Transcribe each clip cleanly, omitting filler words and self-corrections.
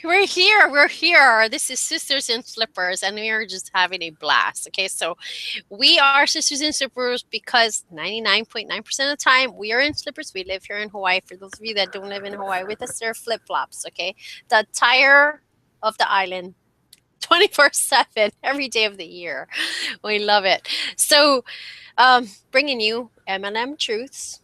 We're here. We're here. This is Sisters in Slippers, and we are just having a blast. Okay, so we are Sisters in Slippers because 99.9% of the time we are in slippers. We live here in Hawaii. For those of you that don't live in Hawaii with us, they're flip flops. Okay, the attire of the island 24/7, every day of the year. We love it. So, bringing you MLM truths,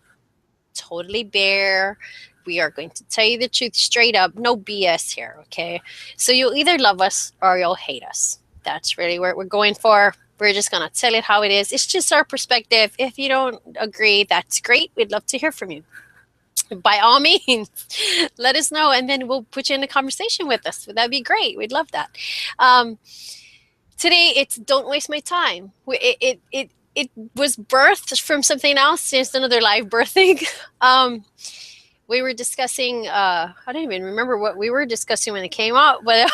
totally bare. We are going to tell you the truth straight up. No BS here, okay? So you'll either love us or you'll hate us. That's really what we're going for. We're just going to tell it how it is. It's just our perspective. If you don't agree, that's great. We'd love to hear from you. By all means, let us know, and then we'll put you in a conversation with us. That'd be great. We'd love that. Today, it's Don't Waste My Time. It was birthed from something else. It's another live birthing. We were discussing, I don't even remember what we were discussing when it came out, but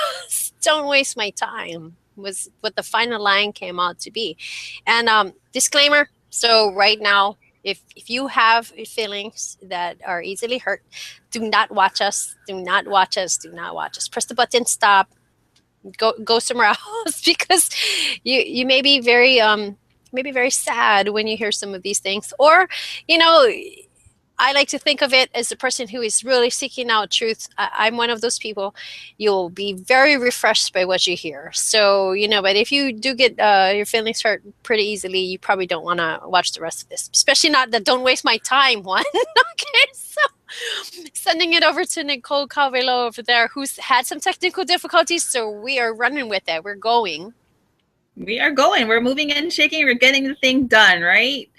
don't waste my time was what the final line came out to be. And disclaimer, so right now, if you have feelings that are easily hurt, do not watch us. Do not watch us. Do not watch us. Press the button, stop, go somewhere else, because you may be very sad when you hear some of these things. Or, I like to think of it as a person who is really seeking out truth. I'm one of those people. You'll be very refreshed by what you hear. So, but if you do get your feelings hurt pretty easily, you probably don't want to watch the rest of this, especially not the Don't Waste My Time one. Okay, so sending it over to Nicole Kauweloa over there, who's had some technical difficulties. So we are running with it. We're going. We are going. We're moving and shaking. We're getting the thing done, right?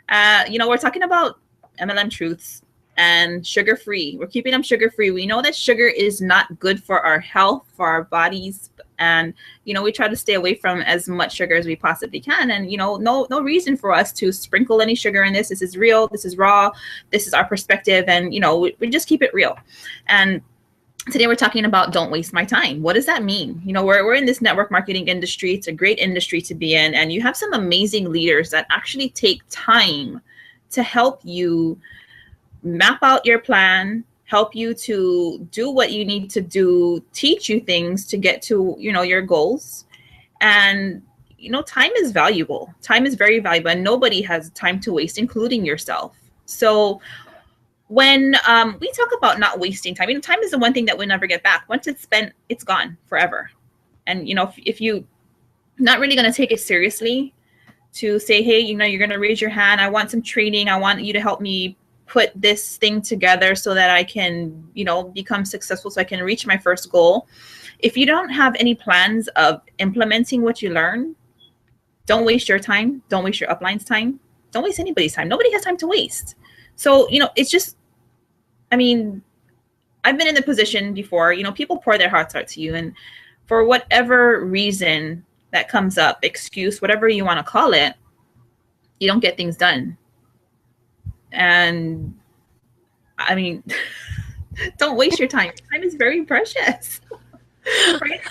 We're talking about MLM truths and sugar-free. We're keeping them sugar-free. We know that sugar is not good for our health, for our bodies. And, we try to stay away from as much sugar as we possibly can. And, no reason for us to sprinkle any sugar in this. This is real. This is raw. This is our perspective. And, we just keep it real. And today we're talking about don't waste my time. What does that mean? We're in this network marketing industry. It's a great industry to be in. And you have some amazing leaders that actually take time to help you map out your plan, help you to do what you need to do, teach you things to get to, your goals. And, time is valuable. Time is very valuable, and nobody has time to waste, including yourself. So when we talk about not wasting time, time is the one thing that we'll never get back. Once it's spent, it's gone forever. And, if you not really going to take it seriously, to say, hey, you're going to raise your hand. I want some training. I want you to help me put this thing together so that I can, become successful, so I can reach my first goal. If you don't have any plans of implementing what you learn, don't waste your time. Don't waste your upline's time. Don't waste anybody's time. Nobody has time to waste. So, it's just, I've been in the position before, people pour their hearts out to you. And for whatever reason that comes up, excuse, whatever you want to call it, you don't get things done. And don't waste your time. Time is very precious. Right?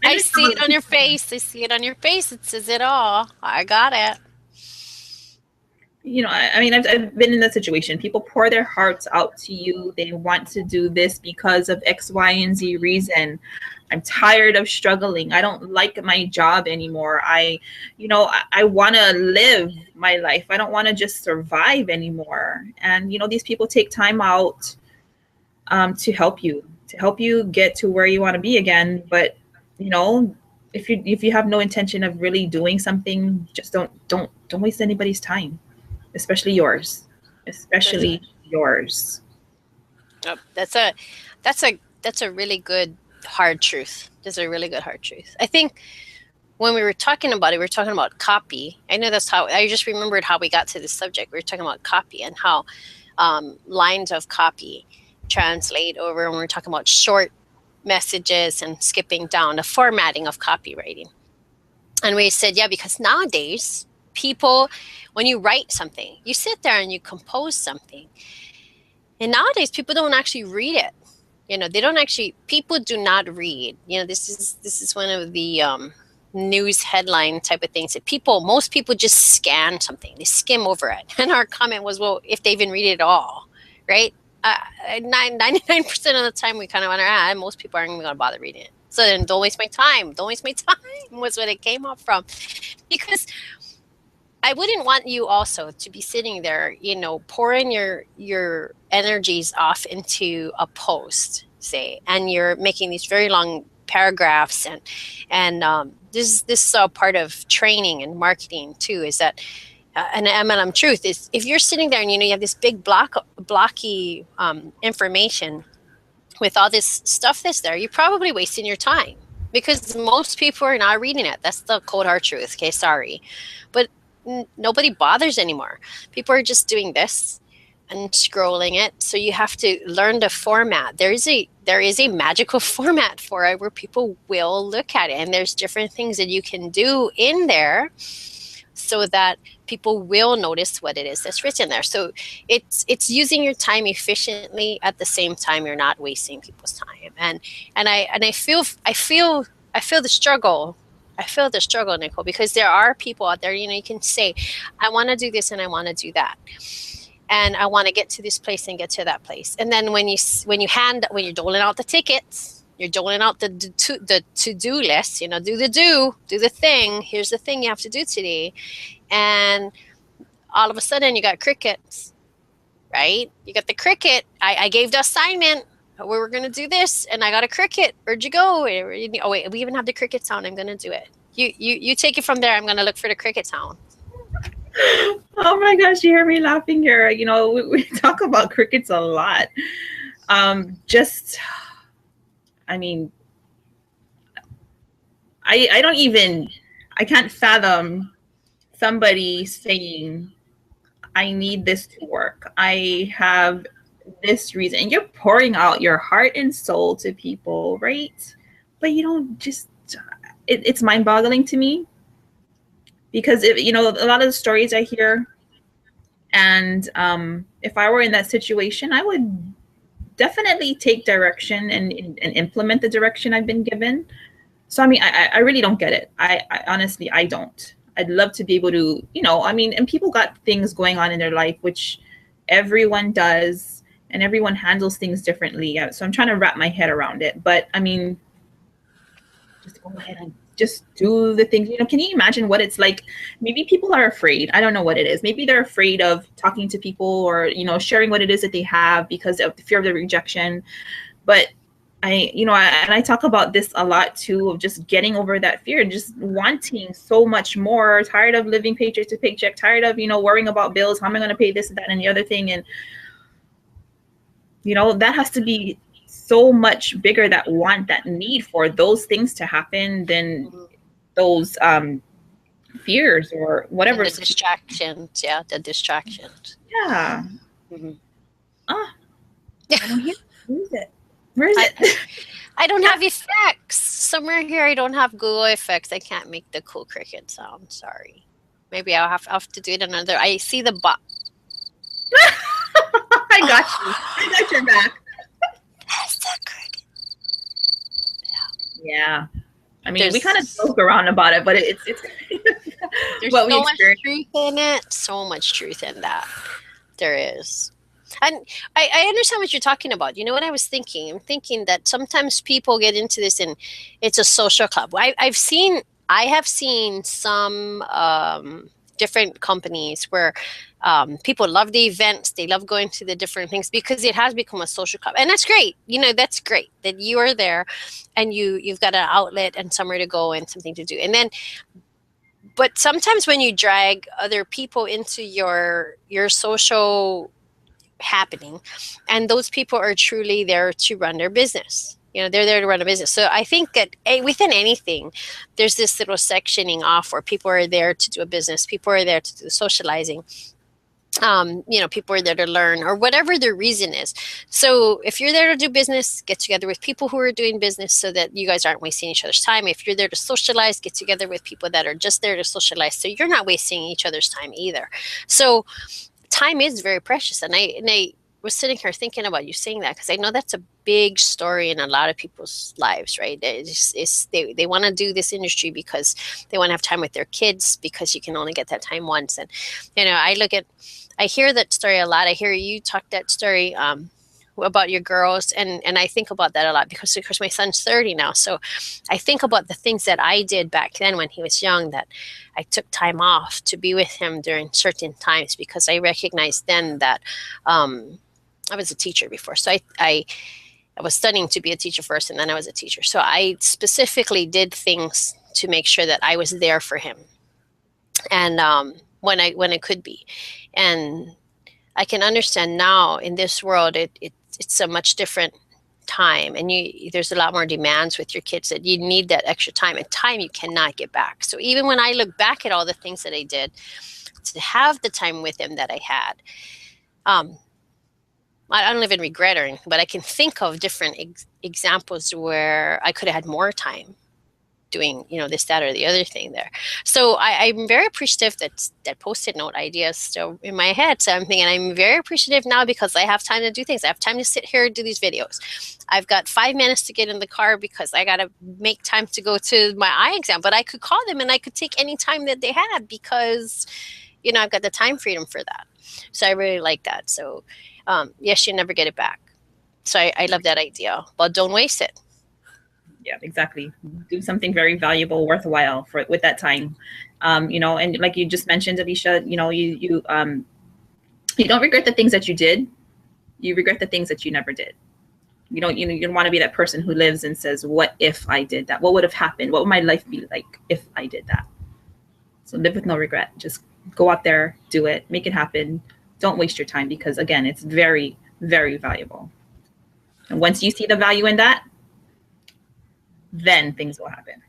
I see it on your face. I see it on your face. It says it all. I got it. I've been in that situation. People pour their hearts out to you. They want to do this because of X, Y, and Z reason. I'm tired of struggling. I don't like my job anymore. I want to live my life. I don't want to just survive anymore. And, these people take time out to help you get to where you want to be again. But, if you have no intention of really doing something, just don't waste anybody's time. Especially yours. Oh, that's a really good hard truth. That's a really good hard truth. I think when we were talking about it, we were talking about copy. I know that's how I just remembered how we got to this subject. We were talking about copy and how lines of copy translate over, and we're talking about short messages and skipping down the formatting of copywriting. And we said, yeah, because nowadays people, when you write something, you sit there and you compose something. And nowadays people don't actually read it. People do not read. This is one of the news headline type of things that most people just scan something. They skim over it. And our comment was, well, if they even read it at all, right? 99% of the time we kind of wonder, most people aren't even going to bother reading it. So then don't waste my time. Don't waste my time was what it came up from. Because I wouldn't want you also to be sitting there, pouring your energies off into a post, say, and you're making these very long paragraphs, and this is part of training and marketing too. Is that an MLM truth is if you're sitting there and you have this big blocky information with all this stuff that's there, you're probably wasting your time because most people are not reading it. That's the cold hard truth. Okay, sorry, but nobody bothers anymore. People are just doing this and scrolling it. So you have to learn the format. There is a magical format for it where people will look at it, and there's different things that you can do in there so that people will notice what it is that's written there. So it's using your time efficiently at the same time you're not wasting people's time. And I feel the struggle. I feel the struggle, Nicole, because there are people out there, you can say, I want to do this and I want to do that. And I want to get to this place and get to that place. And then when you're doling out the tickets, you're doling out the to-do list, do the thing. Here's the thing you have to do today. And all of a sudden you got crickets, right? You got the cricket. I gave the assignment. We were going to do this and I got a cricket. Where'd you go? Oh, wait, we even have the cricket sound. I'm going to do it. You take it from there. I'm going to look for the cricket sound. Oh my gosh, you hear me laughing here. We talk about crickets a lot. I can't fathom somebody saying, I need this to work. I have this reason. And you're pouring out your heart and soul to people, right? But you don't it's mind-boggling to me. Because a lot of the stories I hear, and if I were in that situation, I would definitely take direction and implement the direction I've been given. So I really don't get it. I honestly, I don't. I'd love to be able to, and people got things going on in their life, which everyone does, and everyone handles things differently. So I'm trying to wrap my head around it. But just go ahead and just do the things. Can you imagine what it's like? Maybe people are afraid. I don't know what it is. Maybe they're afraid of talking to people or, sharing what it is that they have because of the fear of the rejection. But I talk about this a lot too, of just getting over that fear and just wanting so much more, tired of living paycheck to paycheck, tired of, worrying about bills. How am I going to pay this, that, and the other thing? And, that has to be so much bigger, that need for those things to happen than those fears or whatever. And the distractions. Yeah, the distractions. Yeah. Mm-hmm. I don't hear it. Where is it? I don't have effects. Somewhere here I don't have Google effects. I can't make the cool cricket sound. Sorry. Maybe I'll have to do it another. I see the bot. I got you. I got your back. That's the cricket. Yeah. We kind of joke around about it, but it's there's what so much truth in it. So much truth in that. There is. And I understand what you're talking about. You know what I was thinking? I'm thinking that sometimes people get into this and it's a social club. I have seen some different companies where people love the events. They love going to the different things because it has become a social club. And that's great. That's great that you are there and you've got an outlet and somewhere to go and something to do. And then, but sometimes when you drag other people into your social happening, and those people are truly there to run their business. They're there to run a business. So I think that within anything, there's this little sectioning off where people are there to do a business. People are there to do socializing. People are there to learn or whatever their reason is. So if you're there to do business, get together with people who are doing business so that you guys aren't wasting each other's time. If you're there to socialize, get together with people that are just there to socialize so you're not wasting each other's time either. So time is very precious. And I was sitting here thinking about you saying that because I know that's a big story in a lot of people's lives, right? They want to do this industry because they want to have time with their kids because you can only get that time once. And, I hear that story a lot. I hear you talk that story about your girls, and I think about that a lot because of course my son's 30 now, so I think about the things that I did back then when he was young, that I took time off to be with him during certain times because I recognized then that I was a teacher before, so I was studying to be a teacher first, and then I was a teacher, so I specifically did things to make sure that I was there for him, and when I could be, and I can understand now in this world, it's a much different time, and there's a lot more demands with your kids that you need that extra time, and time you cannot get back. So even when I look back at all the things that I did to have the time with him that I had, I don't even regret or anything, but I can think of different examples where I could have had more time doing, this, that, or the other thing there. So I'm very appreciative that Post-it note idea is still in my head. So I'm thinking I'm very appreciative now because I have time to do things. I have time to sit here and do these videos. I've got 5 minutes to get in the car because I got to make time to go to my eye exam, but I could call them and I could take any time that they had because, I've got the time freedom for that. So I really like that. So yes, you never get it back. So I love that idea, but don't waste it. Yeah, exactly. Do something very valuable, worthwhile with that time. And like you just mentioned, Alicia, you don't regret the things that you did. You regret the things that you never did. You don't want to be that person who lives and says, what if I did that? What would have happened? What would my life be like if I did that? So live with no regret. Just go out there, do it, make it happen. Don't waste your time because again, it's very, very valuable. And once you see the value in that, then things will happen.